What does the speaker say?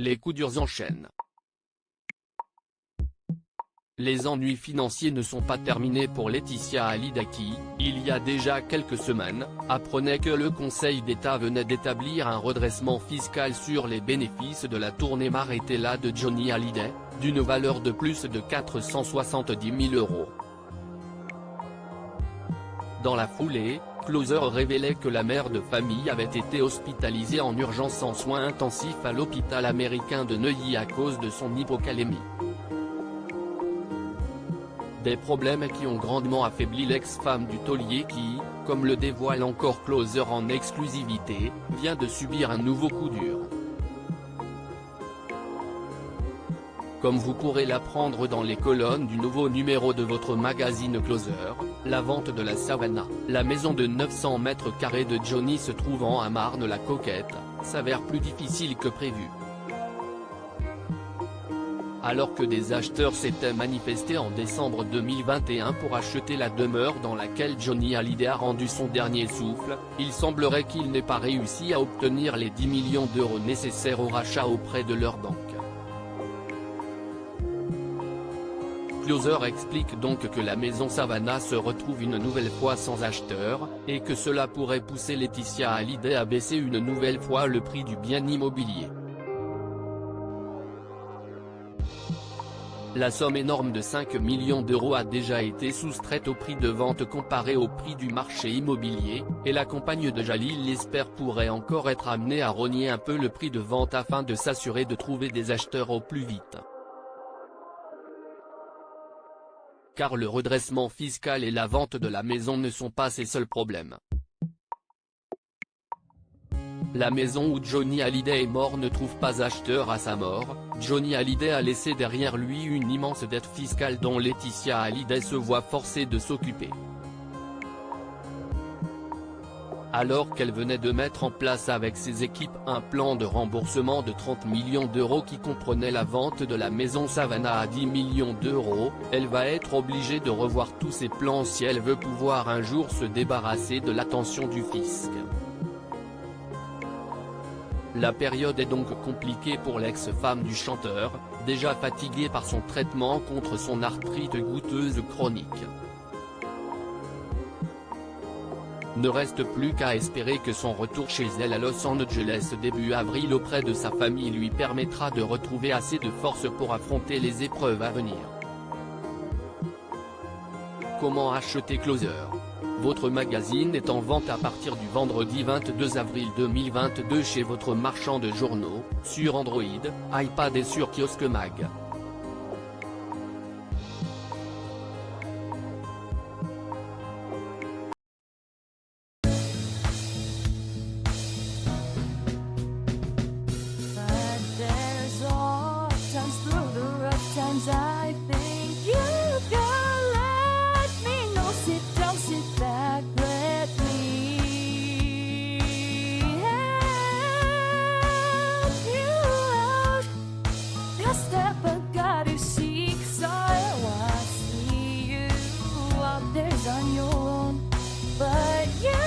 les coups durs enchaînent. Les ennuis financiers ne sont pas terminés pour Laetitia Hallyday qui, il y a déjà quelques semaines, apprenait que le Conseil d'État venait d'établir un redressement fiscal sur les bénéfices de la tournée Marétella de Johnny Hallyday, d'une valeur de plus de 470 000 €. Dans la foulée, Closer révélait que la mère de famille avait été hospitalisée en urgence en soins intensifs à l'hôpital américain de Neuilly à cause de son hypocalémie. Des problèmes qui ont grandement affaibli l'ex-femme du taulier qui, comme le dévoile encore Closer en exclusivité, vient de subir un nouveau coup dur. Comme vous pourrez l'apprendre dans les colonnes du nouveau numéro de votre magazine Closer, la vente de la Savannah, la maison de 900 mètres carrés de Johnny se trouvant à Marne-la-Coquette, s'avère plus difficile que prévu. Alors que des acheteurs s'étaient manifestés en décembre 2021 pour acheter la demeure dans laquelle Johnny Hallyday a rendu son dernier souffle, il semblerait qu'il n'ait pas réussi à obtenir les 10 millions d'euros nécessaires au rachat auprès de leur banque. Closer explique donc que la maison Savannah se retrouve une nouvelle fois sans acheteur, et que cela pourrait pousser Laetitia Hallyday à baisser une nouvelle fois le prix du bien immobilier. La somme énorme de 5 millions d'euros a déjà été soustraite au prix de vente comparé au prix du marché immobilier, et la compagne de Jalil l'espère pourrait encore être amenée à rogner un peu le prix de vente afin de s'assurer de trouver des acheteurs au plus vite. Car le redressement fiscal et la vente de la maison ne sont pas ses seuls problèmes. La maison où Johnny Hallyday est mort ne trouve pas acheteur à sa mort. Johnny Hallyday a laissé derrière lui une immense dette fiscale dont Laetitia Hallyday se voit forcée de s'occuper. Alors qu'elle venait de mettre en place avec ses équipes un plan de remboursement de 30 millions d'euros qui comprenait la vente de la maison Savannah à 10 millions d'euros, elle va être obligée de revoir tous ses plans si elle veut pouvoir un jour se débarrasser de l'attention du fisc. La période est donc compliquée pour l'ex-femme du chanteur, déjà fatiguée par son traitement contre son arthrite goûteuse chronique. Ne reste plus qu'à espérer que son retour chez elle à Los Angeles début avril auprès de sa famille lui permettra de retrouver assez de force pour affronter les épreuves à venir. Comment acheter Closer ? Votre magazine est en vente à partir du vendredi 22 avril 2022 chez votre marchand de journaux, sur Android, iPad et sur Kiosque Mag. On your own, but you